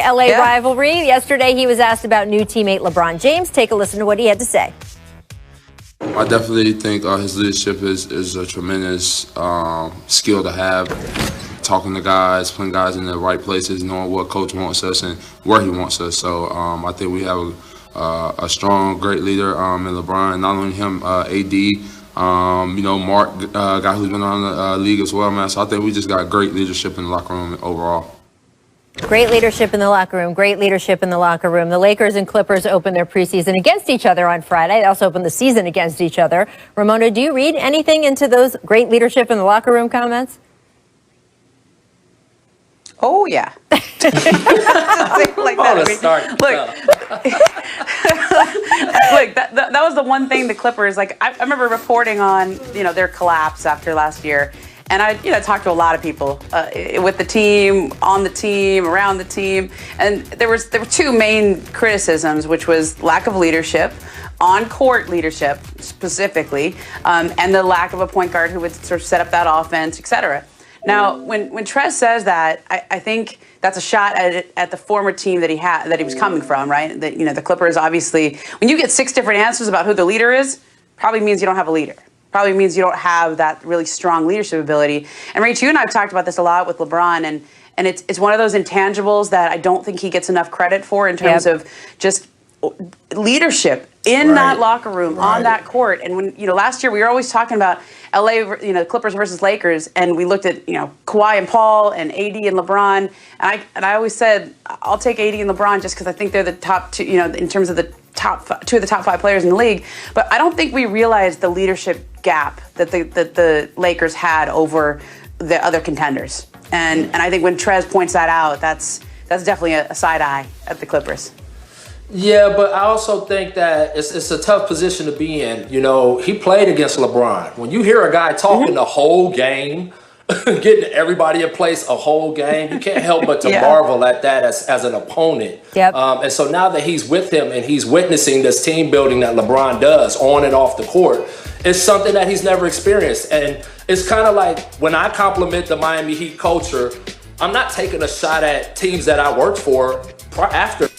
LA rivalry. Yesterday, he was asked about new teammate LeBron James. Take a listen to what he had to say. I definitely think his leadership is a tremendous skill to have. Talking to guys, putting guys in the right places, knowing what coach wants us and where he wants us. So I think we have a strong, great leader in LeBron. Not only him, AD, Mark, guy who's been around the league as well, man. So I think we just got great leadership in the locker room overall. Great leadership in the locker room. Great leadership in the locker room. The Lakers and Clippers opened their preseason against each other on Friday. They also opened the season against each other. Ramona, do you read anything into those great leadership in the locker room comments? Oh, yeah. Like that was the one thing the Clippers, like, I remember reporting on, their collapse after last year. And I talked to a lot of people with the team, on the team, around the team. And there were two main criticisms, which was lack of leadership, on-court leadership specifically, and the lack of a point guard who would sort of set up that offense, et cetera. Now, when Trez says that, I think that's a shot at the former team that he was coming from, right? That the Clippers, obviously, when you get 6 different answers about who the leader is, probably means you don't have a leader. Probably means you don't have that really strong leadership ability. And Rach, you and I have talked about this a lot with LeBron, and it's one of those intangibles that I don't think he gets enough credit for in terms of just leadership in that locker room, on that court. And when last year we were always talking about LA, Clippers versus Lakers, and we looked at Kawhi and Paul and AD and LeBron, and I always said I'll take AD and LeBron just because I think they're the top two, in terms of the two of the top 5 players in the league. But I don't think we realized the leadership gap that the Lakers had over the other contenders. And I think when Trez points that out, that's definitely a side eye at the Clippers. Yeah, but I also think that it's a tough position to be in. He played against LeBron. When you hear a guy talking the whole game, getting everybody in place a whole game, you can't help but to marvel at that as an opponent. Yep. And so now that he's with him and he's witnessing this team building that LeBron does on and off the court, it's something that he's never experienced. And it's kind of like when I compliment the Miami Heat culture, I'm not taking a shot at teams that I worked for after.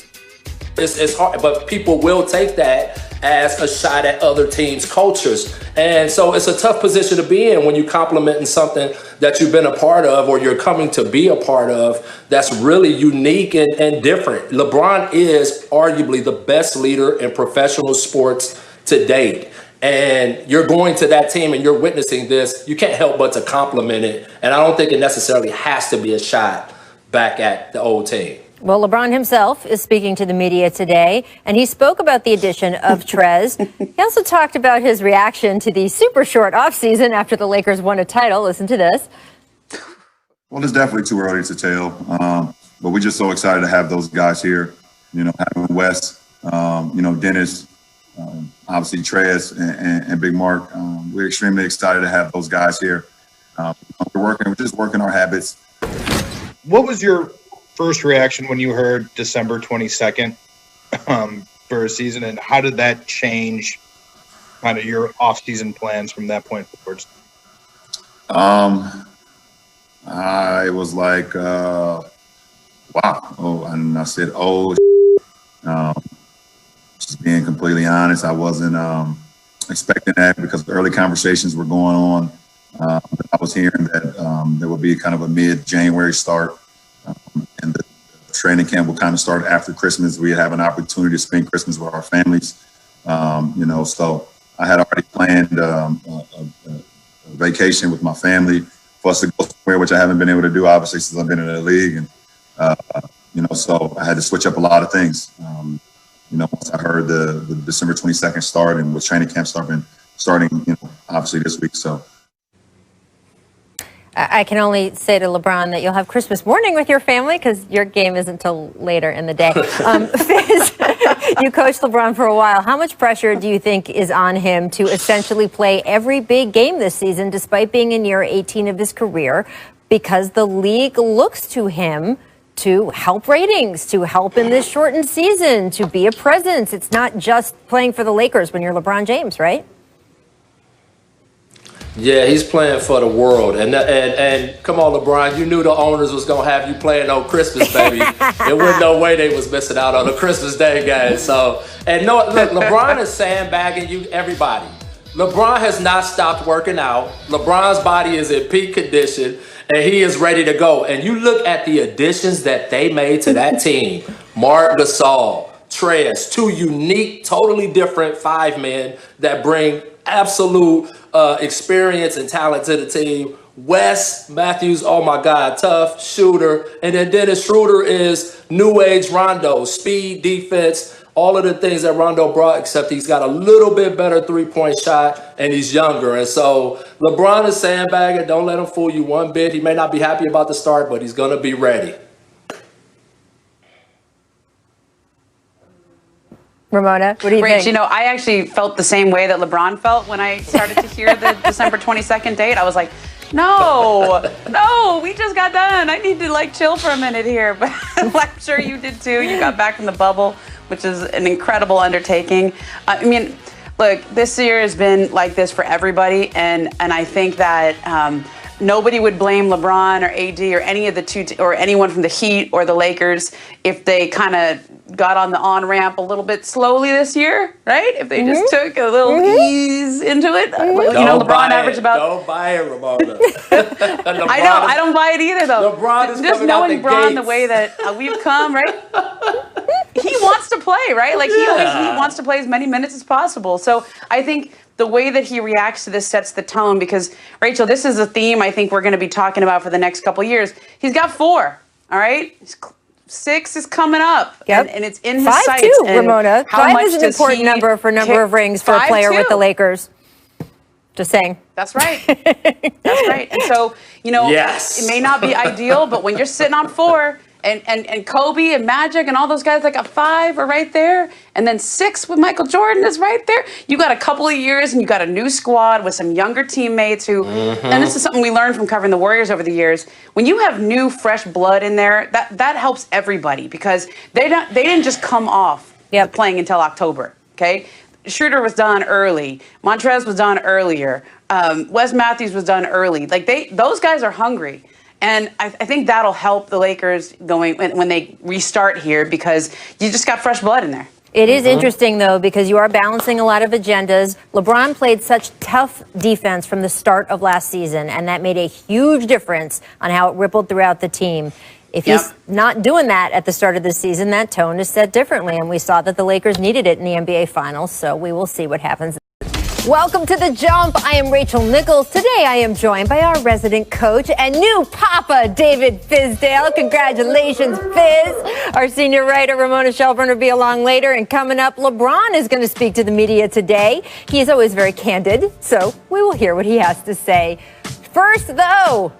It's hard, but people will take that as a shot at other teams' cultures. And so it's a tough position to be in when you're complimenting something that you've been a part of or you're coming to be a part of that's really unique and different. LeBron is arguably the best leader in professional sports to date. And you're going to that team and you're witnessing this, you can't help but to compliment it. And I don't think it necessarily has to be a shot back at the old team. Well, LeBron himself is speaking to the media today, and he spoke about the addition of Trez. He also talked about his reaction to the super short offseason after the Lakers won a title. Listen to this. Well, it's definitely too early to tell, but we're just so excited to have those guys here. Having Wes, Dennis, obviously Trez and Big Mark. We're extremely excited to have those guys here. We're just working our habits. What was your first reaction when you heard December 22nd for a season, and how did that change kind of your off-season plans from that point forwards? I was like, wow. Oh, and I said, just being completely honest, I wasn't expecting that because the early conversations were going on. I was hearing that there would be kind of a mid-January start. And the training camp will kind of start after Christmas. We have an opportunity to spend Christmas with our families, so I had already planned a vacation with my family for us to go somewhere, which I haven't been able to do, obviously, since I've been in the league. And, so I had to switch up a lot of things. Once I heard the December 22nd start and with training camp starting, obviously this week. So. I can only say to LeBron that you'll have Christmas morning with your family because your game isn't until later in the day. Fizz, you coached LeBron for a while. How much pressure do you think is on him to essentially play every big game this season despite being in year 18 of his career because the league looks to him to help ratings, to help in this shortened season, to be a presence? It's not just playing for the Lakers when you're LeBron James, right? Yeah, he's playing for the world. And come on, LeBron, you knew the owners was going to have you playing on Christmas, baby. There wasn't no way they was missing out on the Christmas Day game. So, and no, look, LeBron is sandbagging you, everybody. LeBron has not stopped working out. LeBron's body is in peak condition, and he is ready to go. And you look at the additions that they made to that team. Marc Gasol, Trez, two unique, totally different five men that bring absolute experience and talent to the team. Wes Matthews, oh my God, tough shooter. And then Dennis Schroeder is new age Rondo, speed, defense, all of the things that Rondo brought, except he's got a little bit better three-point shot and he's younger. And so LeBron is sandbagging. Don't let him fool you one bit. He may not be happy about the start, but he's going to be ready. Ramona, what do you Rach, think? you know, I actually felt the same way that LeBron felt when I started to hear the December 22nd date. I was like, no, we just got done. I need to like chill for a minute here. But I'm sure you did too. You got back from the bubble, which is an incredible undertaking. I mean, look, this year has been like this for everybody. And I think that nobody would blame LeBron or AD or any of the or anyone from the Heat or the Lakers if they kind of got on the on-ramp a little bit slowly this year, right? If they just took a little ease into it. You know, LeBron averaged about... Don't buy it, Ramona. I don't buy it either, though. LeBron is just coming out knowing the LeBron gates. the way that we've come, right? He wants to play, right? Like, he wants to play as many minutes as possible. So I think the way that he reacts to this sets the tone because, Rachel, this is a theme I think we're going to be talking about for the next couple of years. He's got 4, all right? 6 is coming up, and it's in his 5 sights. too, And Ramona. how 5 much is an does important he number of rings for a 5 player with too. the Lakers. Just saying. That's right. That's right. And so, you know, Yes. it may not be ideal, but when you're sitting on 4 and Kobe and Magic and all those guys that got 5 are right there, and then 6 with Michael Jordan is right there. You got a couple of years and you got a new squad with some younger teammates who, and this is something we learned from covering the Warriors over the years. When you have new, fresh blood in there, that helps everybody because they didn't just come off playing until October. Okay. Schroeder was done early. Montrez was done earlier. Wes Matthews was done early. Like those guys are hungry. And I think that'll help the Lakers going when they restart here because you just got fresh blood in there. It is interesting, though, because you are balancing a lot of agendas. LeBron played such tough defense from the start of last season, and that made a huge difference on how it rippled throughout the team. If he's not doing that at the start of the season, that tone is set differently, and we saw that the Lakers needed it in the NBA Finals, so we will see what happens. Welcome to The Jump. I am Rachel Nichols. Today I am joined by our resident coach and new papa, David Fizdale. Congratulations, Fizz. Our senior writer, Ramona Shelburne, will be along later. And coming up, LeBron is going to speak to the media today. He is always very candid, so we will hear what he has to say. First, though,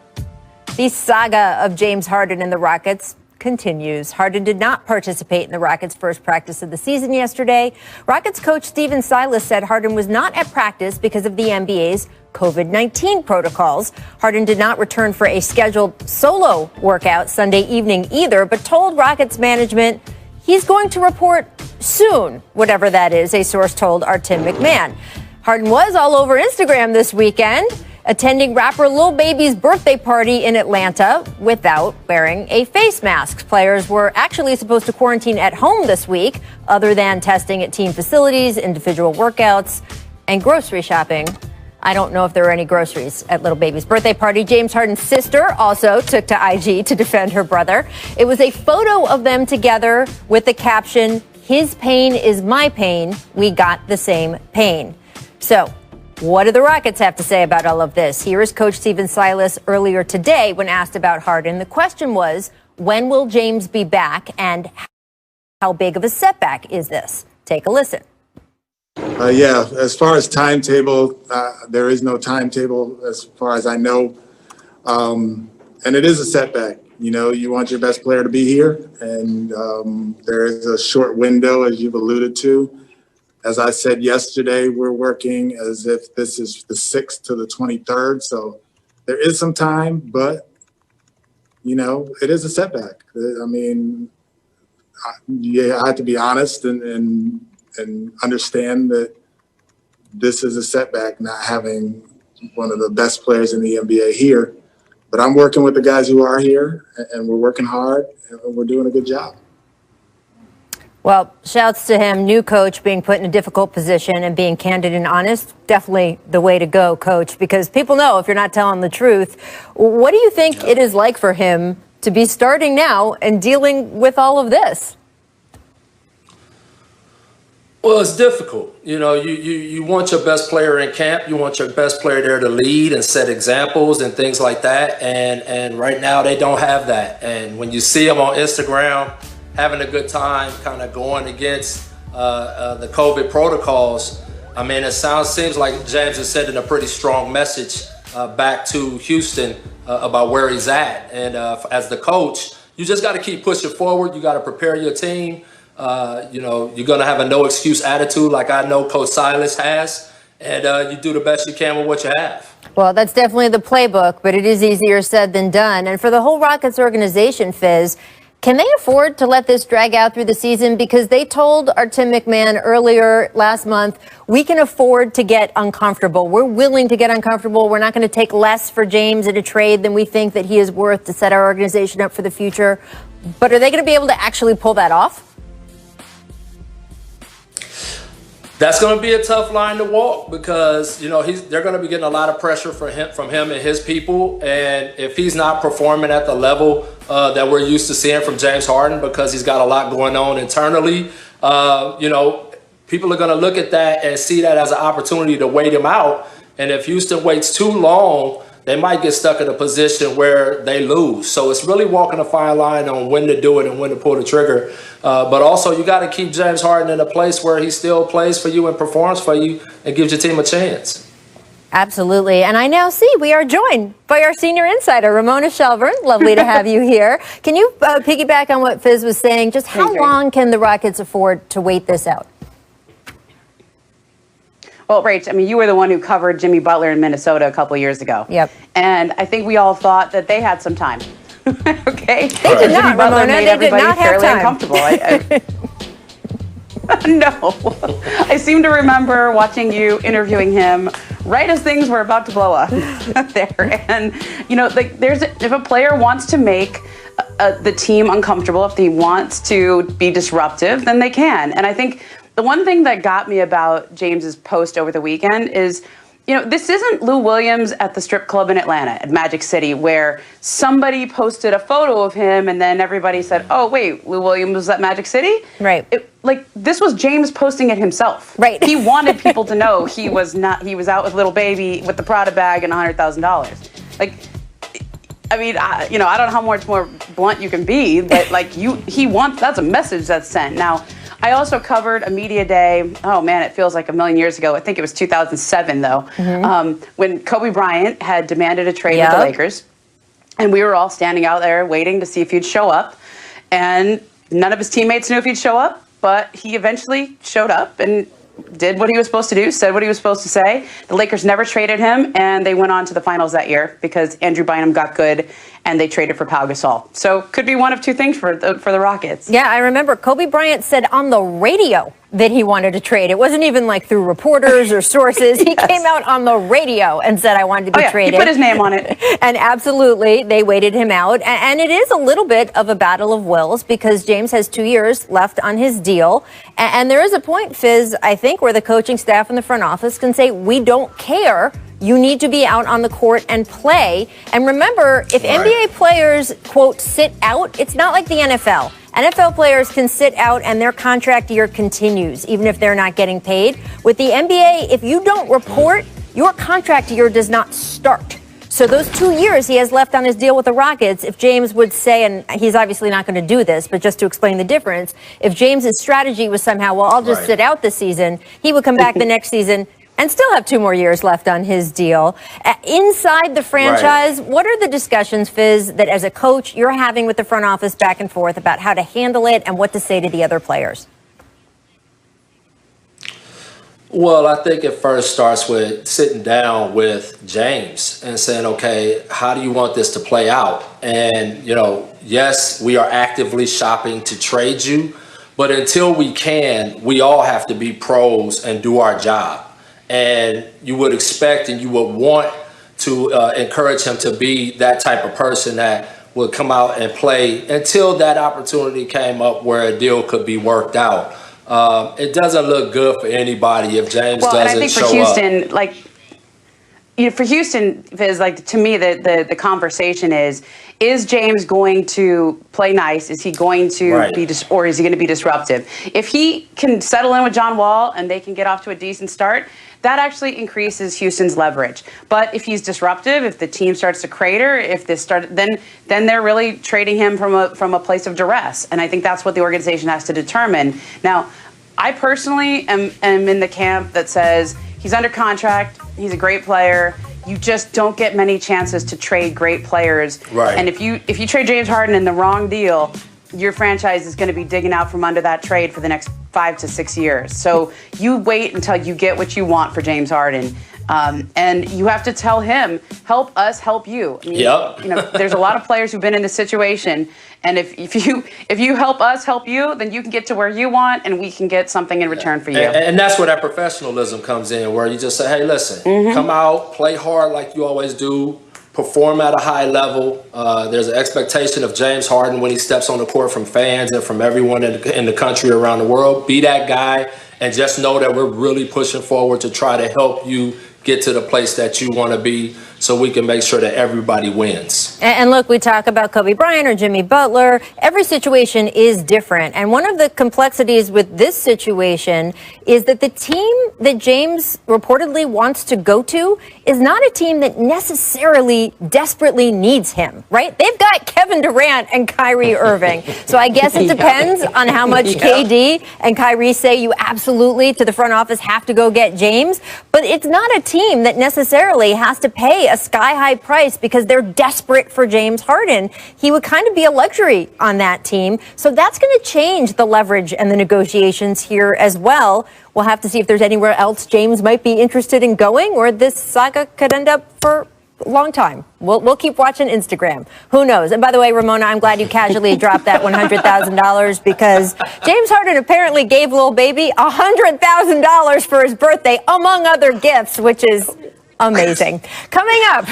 the saga of James Harden and the Rockets continues. Harden did not participate in the Rockets' first practice of the season yesterday. Rockets coach Stephen Silas said Harden was not at practice because of the NBA's COVID-19 protocols. Harden did not return for a scheduled solo workout Sunday evening either, but told Rockets management he's going to report soon, whatever that is, a source told our Tim McMahon. Harden was all over Instagram this weekend, attending rapper Lil Baby's birthday party in Atlanta without wearing a face mask. Players were actually supposed to quarantine at home this week, other than testing at team facilities, individual workouts, and grocery shopping. I don't know if there were any groceries at Lil Baby's birthday party. James Harden's sister also took to IG to defend her brother. It was a photo of them together with the caption, "His pain is my pain. We got the same pain." So, what do the Rockets have to say about all of this? Here is Coach Stephen Silas earlier today when asked about Harden. The question was, when will James be back and how big of a setback is this? Take a listen. As far as timetable, there is no timetable as far as I know. And it is a setback. You know, you want your best player to be here, and there is a short window, as you've alluded to. As I said yesterday, we're working as if this is the 6th to the 23rd. So there is some time, but, you know, it is a setback. I mean, I have to be honest and understand that this is a setback, not having, one of the best players in the NBA here. But I'm working with the guys who are here, and we're working hard, and we're doing a good job. Well, shouts to him, new coach, being put in a difficult position and being candid and honest. Definitely the way to go, coach, because people know if you're not telling the truth. What do you think it is like for him to be starting now and dealing with all of this? Well, it's difficult. You know, you want your best player in camp. You want your best player there to lead and set examples and things like that. And right now they don't have that. And when you see them on Instagram having a good time, kind of going against the COVID protocols, I mean, seems like James is sending a pretty strong message back to Houston about where he's at. And as the coach, you just got to keep pushing forward. You got to prepare your team. You know, you're going to have a no excuse attitude like I know Coach Silas has, and you do the best you can with what you have. Well, that's definitely the playbook, but it is easier said than done. And for the whole Rockets organization, Fizz, can they afford to let this drag out through the season? Because they told our Tim McMahon earlier last month, we can afford to get uncomfortable. We're willing to get uncomfortable. We're not going to take less for James in a trade than we think that he is worth to set our organization up for the future. But are they going to be able to actually pull that off? That's going to be a tough line to walk because, you know, they're going to be getting a lot of pressure from him and his people. And if he's not performing at the level that we're used to seeing from James Harden because he's got a lot going on internally, you know, people are going to look at that and see that as an opportunity to wait him out. And if Houston waits too long, they might get stuck in a position where they lose. So it's really walking a fine line on when to do it and when to pull the trigger. But also, you got to keep James Harden in a place where he still plays for you and performs for you and gives your team a chance. Absolutely. And I now see we are joined by our senior insider, Ramona Shelburne. Lovely to have you here. Can you piggyback on what Fizz was saying? Just how long can the Rockets afford to wait this out? Well, Rach, I mean, you were the one who covered Jimmy Butler in Minnesota a couple years ago. Yep. And I think we all thought that they had some time. Okay? They did not, Ramona. They did not have time. Uncomfortable. No. I seem to remember watching you interviewing him right as things were about to blow up there. And, you know, like if a player wants to make the team uncomfortable, if he wants to be disruptive, then they can. And I think the one thing that got me about James's post over the weekend is, you know, this isn't Lou Williams at the strip club in Atlanta, at Magic City, where somebody posted a photo of him and then everybody said, oh, wait, Lou Williams was at Magic City? Right. This was James posting it himself. Right. He wanted people to know he was out with little baby with the Prada bag and $100,000. Like, I mean, I don't know how much more blunt you can be, but that's a message that's sent. Now, I also covered a media day. Oh man, it feels like a million years ago. I think it was 2007 though, when Kobe Bryant had demanded a trade with the Lakers, and we were all standing out there waiting to see if he'd show up. And none of his teammates knew if he'd show up, but he eventually showed up and did what he was supposed to do, said what he was supposed to say. The Lakers never traded him, and they went on to the finals that year because Andrew Bynum got good, and they traded for Pau Gasol. So could be one of two things for the Rockets. Yeah, I remember Kobe Bryant said on the radio that he wanted to trade. It wasn't even like through reporters or sources. He came out on the radio and said, I wanted to be traded. He put his name on it. And absolutely, they waited him out. And it is a little bit of a battle of wills because James has 2 years left on his deal. And there is a point, Fizz, I think, where the coaching staff in the front office can say, we don't care. You need to be out on the court and play. And remember, if NBA players, quote, sit out, it's not like the NFL. NFL players can sit out and their contract year continues, even if they're not getting paid. With the NBA, if you don't report, your contract year does not start. So those 2 years he has left on his deal with the Rockets, if James would say, and he's obviously not going to do this, but just to explain the difference, if James's strategy was somehow, well, I'll just sit out this season, he would come back the next season and still have 2 more years left on his deal. Inside the franchise, what are the discussions, Fizz, that as a coach you're having with the front office back and forth about how to handle it and what to say to the other players? Well, I think it first starts with sitting down with James and saying, okay, how do you want this to play out? And, you know, yes, we are actively shopping to trade you, but until we can, we all have to be pros and do our job. and you would expect and you would want to encourage him to be that type of person that would come out and play until that opportunity came up where a deal could be worked out. It doesn't look good for anybody if James doesn't show up. Well, and I think for Houston, like, for Houston, Fizz, like, to me, the conversation is James going to play nice? Is he going to be, or is he going to be disruptive? If he can settle in with John Wall and they can get off to a decent start, that actually increases Houston's leverage. But if he's disruptive, if the team starts to crater, if this then they're really trading him from a place of duress. And I think that's what the organization has to determine. Now, I personally am in the camp that says he's under contract. He's a great player. You just don't get many chances to trade great players. Right. And if you trade James Harden in the wrong deal, your franchise is going to be digging out from under that trade for the next 5 to 6 years. So you wait until you get what you want for James Harden. And you have to tell him, help us help you. I mean, there's a lot of players who've been in this situation. And if you help us help you, then you can get to where you want and we can get something in return for you. And that's where that professionalism comes in, where you just say, hey, listen, come out, play hard like you always do, perform at a high level. There's an expectation of James Harden when he steps on the court from fans and from everyone in the country around the world. Be that guy and just know that we're really pushing forward to try to help you get to the place that you want to be so we can make sure that everybody wins. And look, we talk about Kobe Bryant or Jimmy Butler. Every situation is different. And one of the complexities with this situation is that the team that James reportedly wants to go to is not a team that necessarily desperately needs him, right? They've got Kevin Durant and Kyrie Irving. So I guess it depends on how much KD and Kyrie say you absolutely to the front office have to go get James. But it's not a team that necessarily has to pay a sky-high price because they're desperate for James Harden. He would kind of be a luxury on that team. So that's going to change the leverage and the negotiations here as well. We'll have to see if there's anywhere else James might be interested in going, or this saga could end up for a long time. We'll keep watching Instagram. Who knows? And by the way, Ramona, I'm glad you casually dropped that $100,000 because James Harden apparently gave Lil Baby $100,000 for his birthday, among other gifts, which is amazing. Coming up,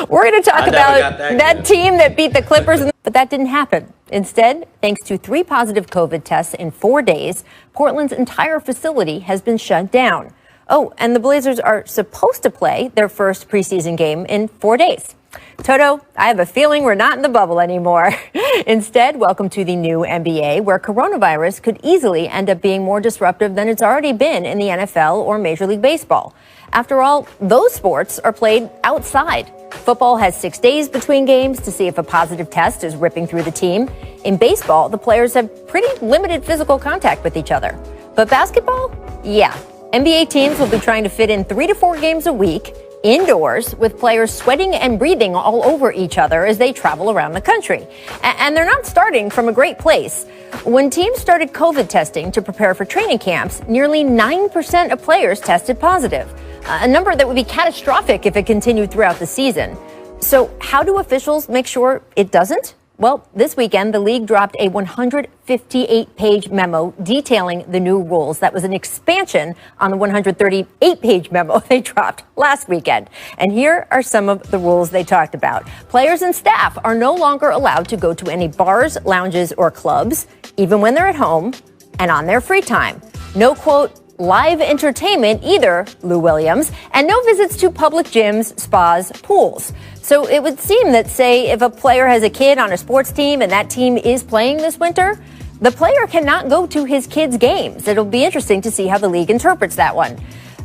we're going to talk about that team that beat the Clippers, but that didn't happen. Instead, thanks to 3 positive COVID tests in 4 days, Portland's entire facility has been shut down. Oh, and the Blazers are supposed to play their first preseason game in 4 days. Toto, I have a feeling we're not in the bubble anymore. Instead, welcome to the new NBA, where coronavirus could easily end up being more disruptive than it's already been in the NFL or Major League Baseball. After all, those sports are played outside. Football has 6 days between games to see if a positive test is ripping through the team. In baseball, the players have pretty limited physical contact with each other. But basketball? Yeah. NBA teams will be trying to fit in 3 to 4 games a week, indoors, with players sweating and breathing all over each other as they travel around the country. And they're not starting from a great place. When teams started COVID testing to prepare for training camps, nearly 9% of players tested positive, a number that would be catastrophic if it continued throughout the season. So how do officials make sure it doesn't? Well, this weekend, the league dropped a 158-page memo detailing the new rules. That was an expansion on the 138-page memo they dropped last weekend. And here are some of the rules they talked about. Players and staff are no longer allowed to go to any bars, lounges, or clubs, even when they're at home and on their free time. No, quote, live entertainment either, Lou Williams, and no visits to public gyms, spas, pools. So it would seem that, say, if a player has a kid on a sports team and that team is playing this winter, the player cannot go to his kid's games. It'll be interesting to see how the league interprets that one.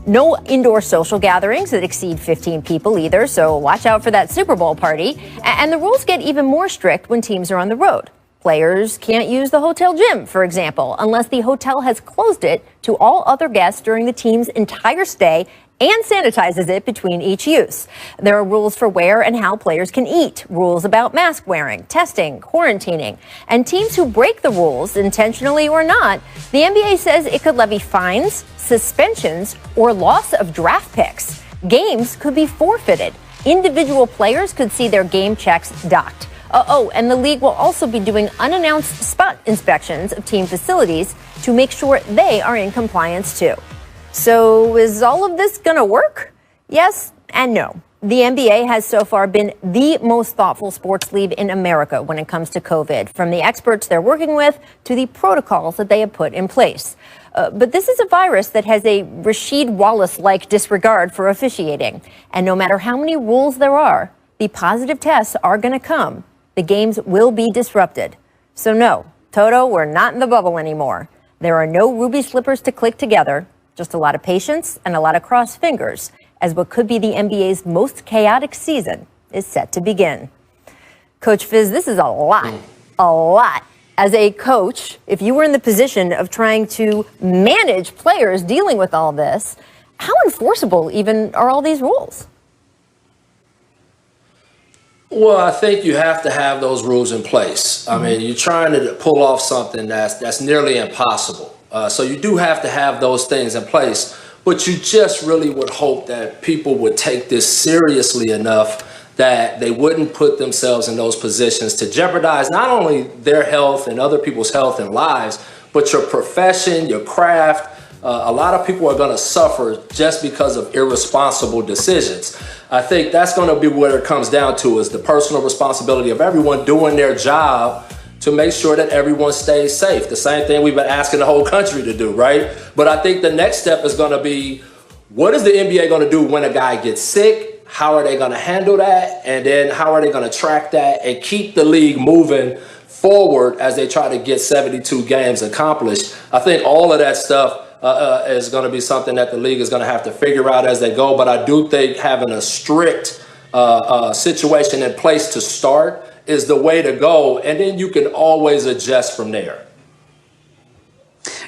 No indoor social gatherings that exceed 15 people either, so watch out for that Super Bowl party. And the rules get even more strict when teams are on the road. Players can't use the hotel gym, for example, unless the hotel has closed it to all other guests during the team's entire stay and sanitizes it between each use. There are rules for where and how players can eat, rules about mask wearing, testing, quarantining. And teams who break the rules, intentionally or not, the NBA says it could levy fines, suspensions, or loss of draft picks. Games could be forfeited. Individual players could see their game checks docked. And the league will also be doing unannounced spot inspections of team facilities to make sure they are in compliance too. So is all of this going to work? Yes and no. The NBA has so far been the most thoughtful sports league in America when it comes to COVID, from the experts they're working with to the protocols that they have put in place. But this is a virus that has a Rasheed Wallace-like disregard for officiating. And no matter how many rules there are, the positive tests are going to come. The games will be disrupted. So no, Toto, we're not in the bubble anymore. There are no ruby slippers to click together, just a lot of patience and a lot of crossed fingers, as what could be the NBA's most chaotic season is set to begin. Coach Fizz, this is a lot. As a coach, if you were in the position of trying to manage players dealing with all this, how enforceable even are all these rules? Well, I think you have to have those rules in place. I mean, you're trying to pull off something that's nearly impossible. So you do have to have those things in place. But you just really would hope that people would take this seriously enough that they wouldn't put themselves in those positions to jeopardize not only their health and other people's health and lives, but your profession, your craft. A lot of people are going to suffer just because of irresponsible decisions. I think that's going to be where it comes down to, is the personal responsibility of everyone doing their job to make sure that everyone stays safe. The same thing we've been asking the whole country to do, right? But I think the next step is going to be, what is the NBA going to do when a guy gets sick? How are they going to handle that? And then how are they going to track that and keep the league moving forward as they try to get 72 games accomplished? I think all of that stuff is going to be something that the league is going to have to figure out as they go. But I do think having a strict situation in place to start is the way to go, and then you can always adjust from there.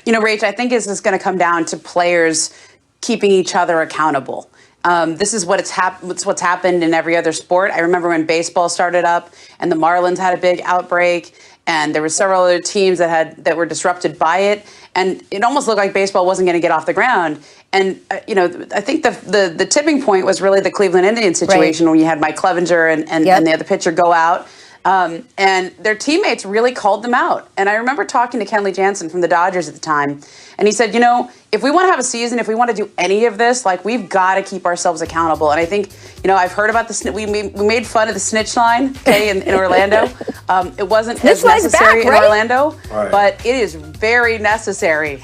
You know, Rach, I think this is going to come down to players keeping each other accountable. This is what's happened in every other sport. I remember when baseball started up and the Marlins had a big outbreak, and there were several other teams that were disrupted by it, and it almost looked like baseball wasn't going to get off the ground. And you know, I think the tipping point was really the Cleveland Indians situation, right, when you had Mike Clevenger and the other pitcher go out. And their teammates really called them out. And I remember talking to Kenley Jansen from the Dodgers at the time, and he said, you know, if we want to have a season, if we want to do any of this, like, we've got to keep ourselves accountable. And I think, you know, I've heard about the we made fun of the snitch line, okay, in Orlando. It wasn't as necessary in Orlando, but it is very necessary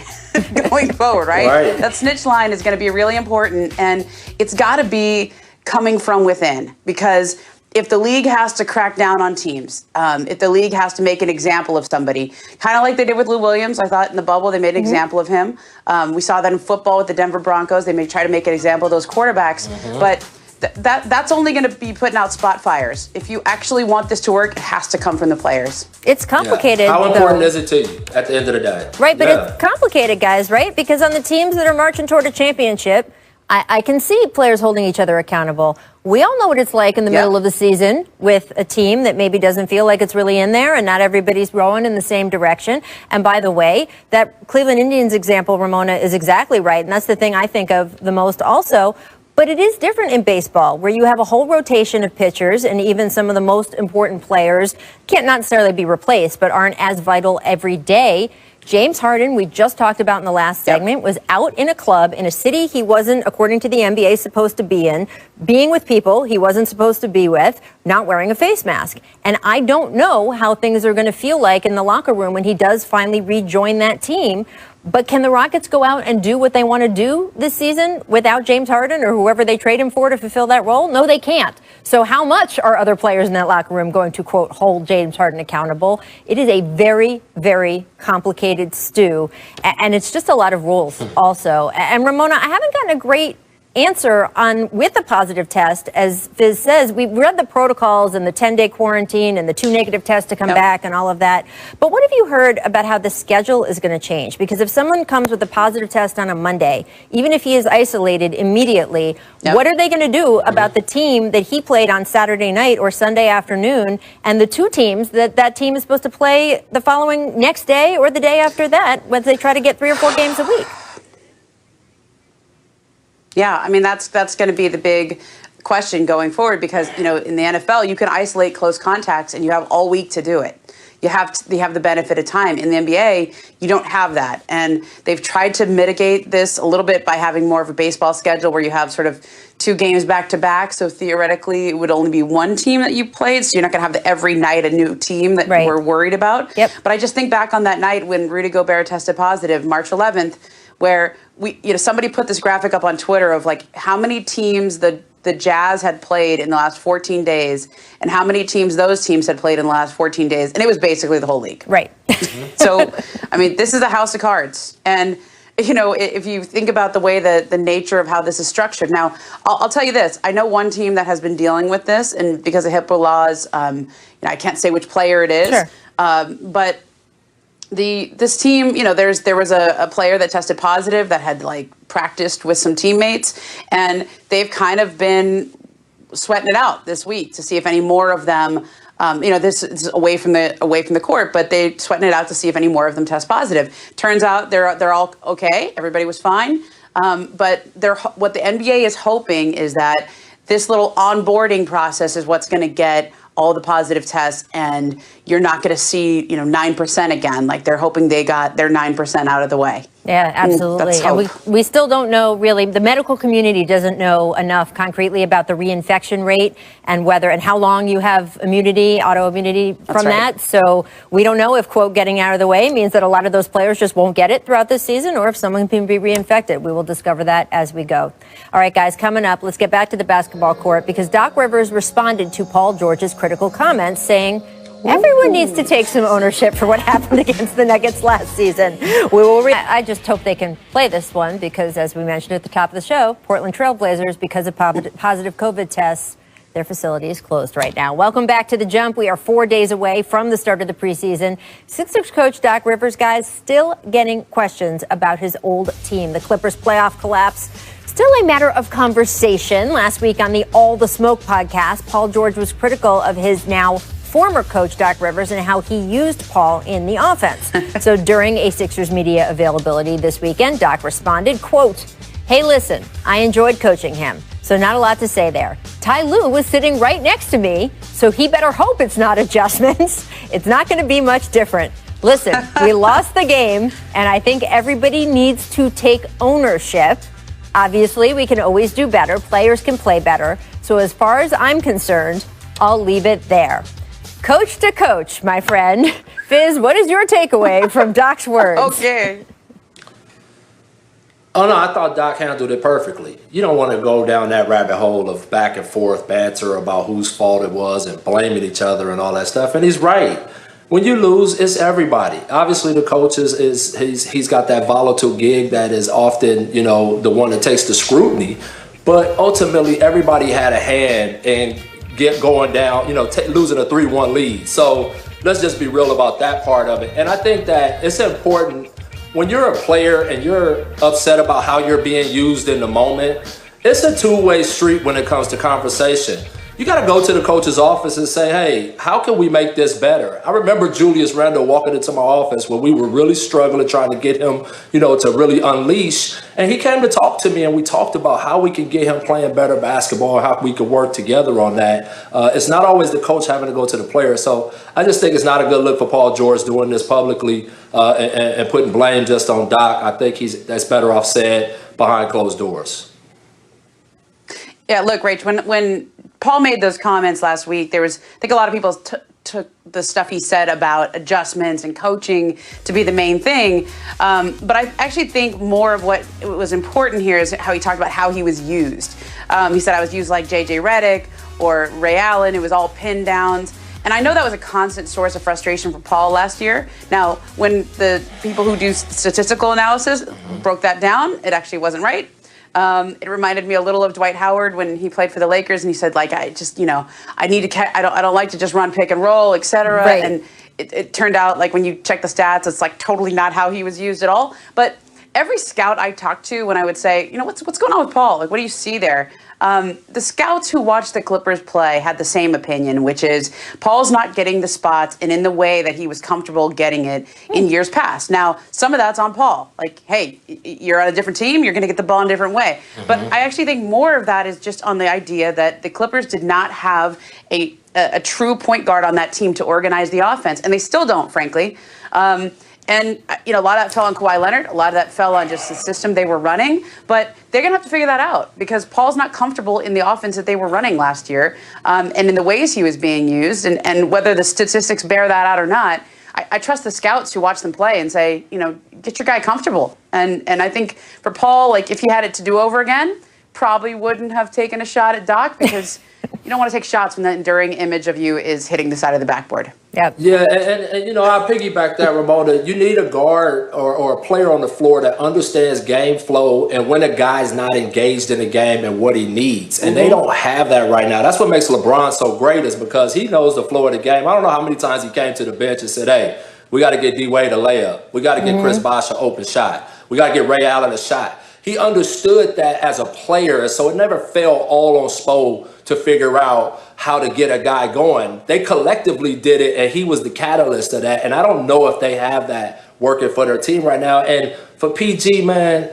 going forward, right? That snitch line is going to be really important, and it's got to be coming from within, because if the league has to crack down on teams, if the league has to make an example of somebody, kind of like they did with Lou Williams, I thought in the bubble they made an example of him. We saw that in football with the Denver Broncos. They may try to make an example of those quarterbacks, but that's only going to be putting out spot fires. If you actually want this to work, it has to come from the players. It's complicated. How important is it to you at the end of the day? Right, but it's complicated, guys, right? Because on the teams that are marching toward a championship, I can see players holding each other accountable. We all know what it's like in the middle of the season with a team that maybe doesn't feel like it's really in there, and not everybody's rowing in the same direction. And by the way, that Cleveland Indians example, Ramona, is exactly right. And that's the thing I think of the most also. But it is different in baseball, where you have a whole rotation of pitchers, and even some of the most important players can't necessarily be replaced, but aren't as vital every day. James Harden, we just talked about in the last segment, was out in a club in a city he wasn't, according to the NBA, supposed to be in, being with people he wasn't supposed to be with, not wearing a face mask. And I don't know how things are going to feel like in the locker room when he does finally rejoin that team. But can the Rockets go out and do what they want to do this season without James Harden or whoever they trade him for to fulfill that role? No, they can't. So how much are other players in that locker room going to, quote, hold James Harden accountable? It is a very, very complicated stew. And it's just a lot of rules also. And Ramona, I haven't gotten a great answer on with a positive test. As Fizz says, we've read the protocols and the 10-day quarantine and the 2 negative tests to come back and all of that. But what have you heard about how the schedule is going to change? Because if someone comes with a positive test on a Monday, even if he is isolated immediately, what are they going to do about the team that he played on Saturday night or Sunday afternoon, and the 2 teams that team is supposed to play the following next day or the day after that, when they try to get 3 or 4 games a week? Yeah, I mean, that's going to be the big question going forward, because, you know, in the NFL, you can isolate close contacts and you have all week to do it. you have the benefit of time. In the NBA, you don't have that. And they've tried to mitigate this a little bit by having more of a baseball schedule where you have sort of 2 games back to back. So theoretically, it would only be one team that you played. So you're not going to have every night a new team that we're worried about. Yep. But I just think back on that night when Rudy Gobert tested positive, March 11th, where somebody put this graphic up on Twitter of like how many teams the Jazz had played in the last 14 days and how many teams those teams had played in the last 14 days. And it was basically the whole league. Right. So, I mean, this is a house of cards. And, if you think about the way the nature of how this is structured. Now, I'll tell you this. I know one team that has been dealing with this, and because of HIPAA laws, I can't say which player it is. Sure. But this team, there was a player that tested positive that had practiced with some teammates, and they've kind of been sweating it out this week to see if any more of them, this is away from the court, but they sweating it out to see if any more of them test positive. Turns out they're all okay. Everybody was fine. But what the NBA is hoping is that this little onboarding process is what's going to get all the positive tests, and you're not going to see 9% again. Like they're hoping they got their 9% out of the way. Yeah, absolutely. And we still don't know really, the medical community doesn't know enough concretely about the reinfection rate and whether and how long you have immunity, autoimmunity from that. So we don't know if, quote, getting out of the way means that a lot of those players just won't get it throughout this season, or if someone can be reinfected. We will discover that as we go. All right, guys, coming up, let's get back to the basketball court because Doc Rivers responded to Paul George's critical comments saying, everyone needs to take some ownership for what happened against the Nuggets last season. I just hope they can play this one because, as we mentioned at the top of the show, Portland Trailblazers, because of positive COVID tests, their facility is closed right now. Welcome back to The Jump. We are 4 days away from the start of the preseason. Sixers coach Doc Rivers, guys, still getting questions about his old team. The Clippers' playoff collapse, still a matter of conversation. Last week on the All the Smoke podcast, Paul George was critical of his now former coach Doc Rivers and how he used Paul in the offense. So during a Sixers media availability this weekend, Doc responded, quote, "Hey, listen, I enjoyed coaching him, so not a lot to say there. Ty Lue was sitting right next to me, so he better hope it's not adjustments. It's not going to be much different. Listen, we lost the game, and I think everybody needs to take ownership. Obviously, we can always do better. Players can play better. So as far as I'm concerned, I'll leave it there." Coach to coach, my friend. Fizz, what is your takeaway from Doc's words? Okay. Oh, no, I thought Doc handled it perfectly. You don't want to go down that rabbit hole of back and forth banter about whose fault it was and blaming each other and all that stuff. And he's right. When you lose, it's everybody. Obviously, the coach he's got that volatile gig that is often, the one that takes the scrutiny. But ultimately, everybody had a hand in going down, losing a 3-1 lead. So let's just be real about that part of it. And I think that it's important when you're a player and you're upset about how you're being used in the moment, it's a two-way street when it comes to conversation. You got to go to the coach's office and say, hey, how can we make this better? I remember Julius Randle walking into my office when we were really struggling, trying to get him, to really unleash. And he came to talk to me, and we talked about how we can get him playing better basketball and how we could work together on that. It's not always the coach having to go to the player. So I just think it's not a good look for Paul George doing this publicly and putting blame just on Doc. I think that's better off said behind closed doors. Yeah, look, Rach, when Paul made those comments last week, I think a lot of people took the stuff he said about adjustments and coaching to be the main thing. But I actually think more of what was important here is how he talked about how he was used. He said, I was used like J.J. Redick or Ray Allen. It was all pin downs. And I know that was a constant source of frustration for Paul last year. Now, when the people who do statistical analysis broke that down, it actually wasn't right. It reminded me a little of Dwight Howard when he played for the Lakers, and he said, I just, I need to, I don't like to just run pick and roll, et cetera. Right. And it turned out, when you check the stats, it's totally not how he was used at all. But every scout I talked to, when I would say, you know, what's going on with Paul? Like, what do you see there? The scouts who watched the Clippers play had the same opinion, which is Paul's not getting the spots and in the way that he was comfortable getting it in years past. Now, some of that's on Paul. Like, hey, you're on a different team, you're going to get the ball in a different way. But I actually think more of that is just on the idea that the Clippers did not have a true point guard on that team to organize the offense, and they still don't, frankly. And, you know, a lot of that fell on Kawhi Leonard. A lot of that fell on just the system they were running. But they're going to have to figure that out because Paul's not comfortable in the offense that they were running last year and in the ways he was being used. And whether the statistics bear that out or not, I trust the scouts who watch them play and say, you know, get your guy comfortable. And I think for Paul, like, if he had it to do over again, probably wouldn't have taken a shot at Doc because you don't want to take shots when the enduring image of you is hitting the side of the backboard. Yep. Yeah, and you know, I piggyback that, Ramona. You need a guard or a player on the floor that understands game flow and when a guy's not engaged in the game and what he needs. And they don't have that right now. That's what makes LeBron so great is because he knows the flow of the game. I don't know how many times he came to the bench and said, hey, we got to get D-Wade a layup. We got to get Chris Bosh an open shot. We got to get Ray Allen a shot. He understood that as a player, so it never fell all on Spo to figure out how to get a guy going. They collectively did it, and he was the catalyst of that. And I don't know if they have that working for their team right now. And for PG, man,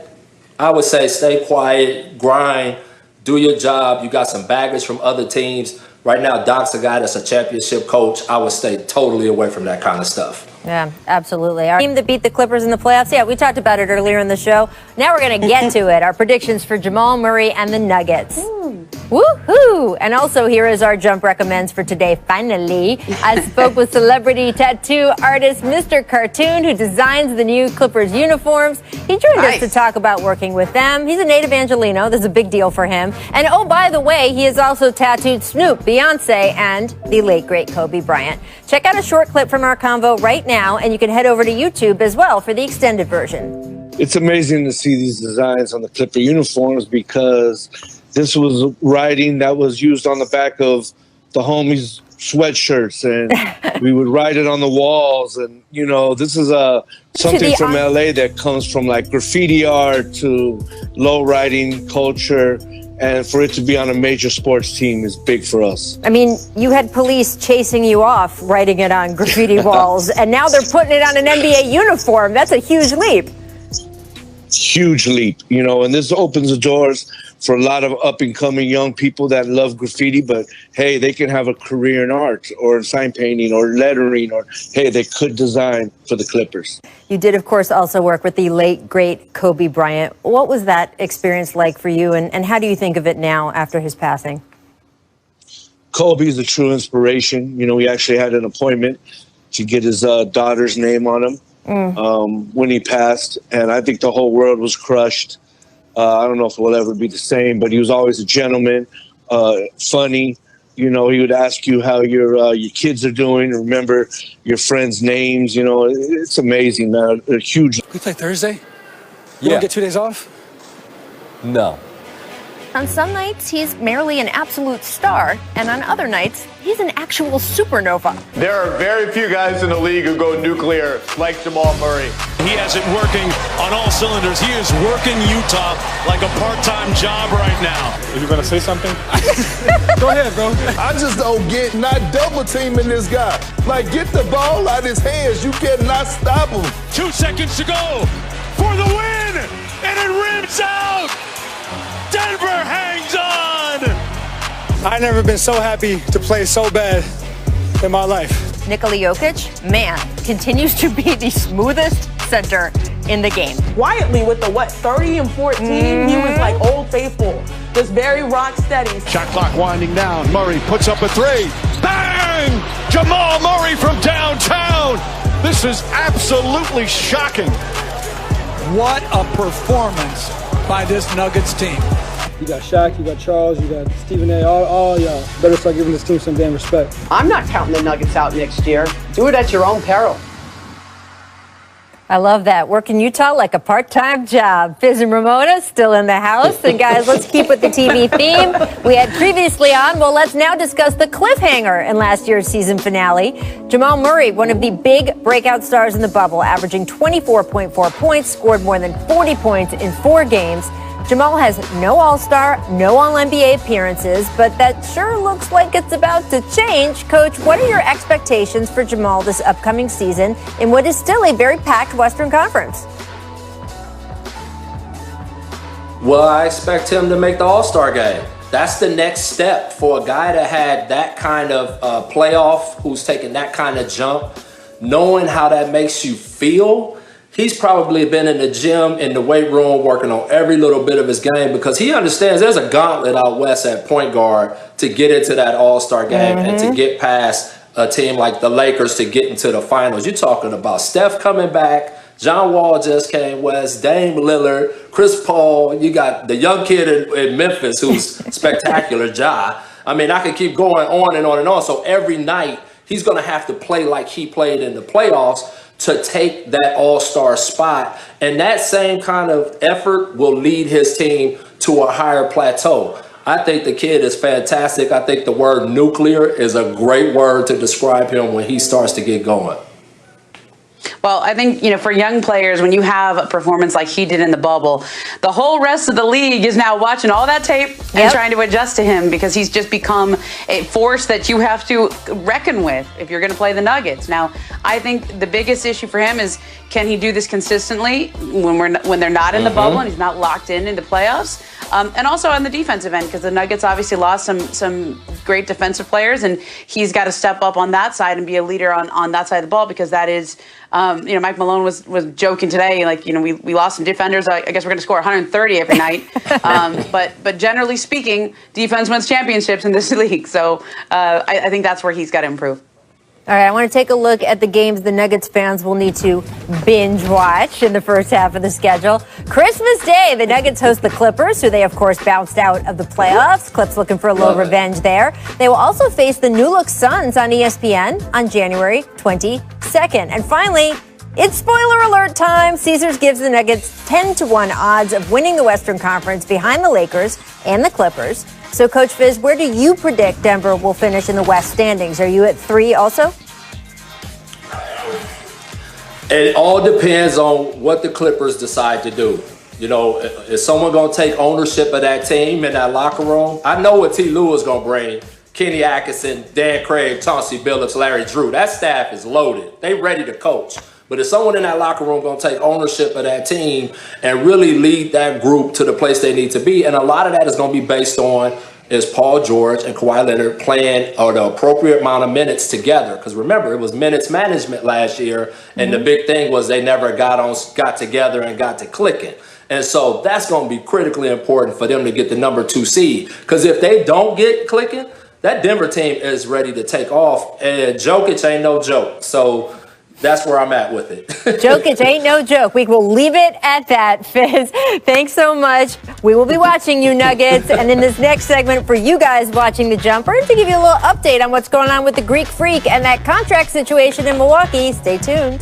I would say stay quiet, grind, do your job. You got some baggage from other teams. Right now, Doc's a guy that's a championship coach. I would stay totally away from that kind of stuff. Yeah, absolutely. Our team that beat the Clippers in the playoffs, yeah, we talked about it earlier in the show. Now we're going to get to it. Our predictions for Jamal Murray and the Nuggets. Woohoo! And also here is our jump recommends for today. Finally, I spoke with celebrity tattoo artist Mr. Cartoon, who designs the new Clippers uniforms. He joined us to talk about working with them. He's a native Angelino. This is a big deal for him. And oh, by the way, he has also tattooed Snoop, Beyonce, and the late, great Kobe Bryant. Check out a short clip from our convo right now, and you can head over to YouTube as well for the extended version. It's amazing to see these designs on the Clipper uniforms because this was writing that was used on the back of the homies' sweatshirts, and we would write it on the walls. And, you know, this is something from LA that comes from like graffiti art to low riding culture. And for it to be on a major sports team is big for us. I mean, you had police chasing you off, writing it on graffiti walls, and now they're putting it on an NBA uniform. That's a huge leap. Huge leap, you know, and this opens the doors for a lot of up-and-coming young people that love graffiti, but, hey, they can have a career in art or in sign painting or lettering, or, hey, they could design for the Clippers. You did, of course, also work with the late, great Kobe Bryant. What was that experience like for you, and how do you think of it now after his passing? Kobe is a true inspiration. You know, we actually had an appointment to get his daughter's name on him when he passed, and I think the whole world was crushed. I don't know if it will ever be the same, but he was always a gentleman, funny. You know, he would ask you how your kids are doing, remember your friends' names. You know, it's amazing, man. A huge. We play Thursday? You don't get 2 days off? No. On some nights, he's merely an absolute star, and on other nights, he's an actual supernova. There are very few guys in the league who go nuclear like Jamal Murray. He has it working on all cylinders. He is working Utah like a part-time job right now. Are you going to say something? Go ahead, bro. I just don't get not double teaming this guy. Like, get the ball out of his hands. You cannot stop him. 2 seconds to go for the win, and it rims out. Denver hangs on! I've never been so happy to play so bad in my life. Nikola Jokic, man, continues to be the smoothest center in the game. Quietly with the, 30 and 14, he was like Old Faithful, just very rock steady. Shot clock winding down. Murray puts up a three. Bang! Jamal Murray from downtown! This is absolutely shocking. What a performance by this Nuggets team. You got Shaq, you got Charles, you got Stephen A. All y'all better start giving this team some damn respect. I'm not counting the Nuggets out next year. Do it at your own peril. I love that. Work in Utah like a part-time job. Fizz and Ramona still in the house. And guys, let's keep with the TV theme we had previously on. Well, let's now discuss the cliffhanger in last year's season finale. Jamal Murray, one of the big breakout stars in the bubble, averaging 24.4 points, scored more than 40 points in 4 games. Jamal has no All-Star, no All-NBA appearances, but that sure looks like it's about to change. Coach, what are your expectations for Jamal this upcoming season in what is still a very packed Western Conference? Well, I expect him to make the All-Star game. That's the next step for a guy that had that kind of playoff, who's taken that kind of jump, knowing how that makes you feel. He's probably been in the gym, in the weight room, working on every little bit of his game because he understands there's a gauntlet out west at point guard to get into that All-Star game and to get past a team like the Lakers to get into the finals. You're talking about Steph coming back, John Wall just came west, Dame Lillard, Chris Paul. You got the young kid in Memphis who's spectacular, Ja. I mean, I could keep going on and on and on. So every night he's going to have to play like he played in the playoffs to take that all-star spot. And that same kind of effort will lead his team to a higher plateau. I think the kid is fantastic. I think the word nuclear is a great word to describe him when he starts to get going. Well, I think, for young players, when you have a performance like he did in the bubble, the whole rest of the league is now watching all that tape and trying to adjust to him because he's just become a force that you have to reckon with if you're going to play the Nuggets. Now, I think the biggest issue for him is, can he do this consistently when they're not in the bubble and he's not locked in the playoffs? And also on the defensive end, because the Nuggets obviously lost some great defensive players, and he's got to step up on that side and be a leader on that side of the ball because that is, Mike Malone was joking today, we lost some defenders. I guess we're going to score 130 every night. But generally speaking, defense wins championships in this league. So I think that's where he's got to improve. All right, I want to take a look at the games the Nuggets fans will need to binge watch in the first half of the schedule. Christmas Day, the Nuggets host the Clippers, who they, of course, bounced out of the playoffs. Clips looking for a little revenge there. They will also face the New Look Suns on ESPN on January 22nd. And finally, it's spoiler alert time. Caesars gives the Nuggets 10-1 odds of winning the Western Conference behind the Lakers and the Clippers. So, Coach Fizz, where do you predict Denver will finish in the West standings? Are you at 3 also? It all depends on what the Clippers decide to do. Is someone going to take ownership of that team in that locker room? I know what T. Lue is going to bring. Kenny Atkinson, Dan Craig, Chauncey Billups, Larry Drew. That staff is loaded. They ready to coach. But is someone in that locker room going to take ownership of that team and really lead that group to the place they need to be? And a lot of that is going to be based on is Paul George and Kawhi Leonard playing the appropriate amount of minutes together. Because remember, it was minutes management last year, and the big thing was they never got together and got to clicking. And so that's going to be critically important for them to get the number 2 seed. Because if they don't get clicking, that Denver team is ready to take off. And Jokic ain't no joke. So that's where I'm at with it. Jokic ain't no joke. We will leave it at that, Fizz. Thanks so much. We will be watching you, Nuggets. And in this next segment, for you guys watching The Jumper, to give you a little update on what's going on with the Greek Freak and that contract situation in Milwaukee. Stay tuned.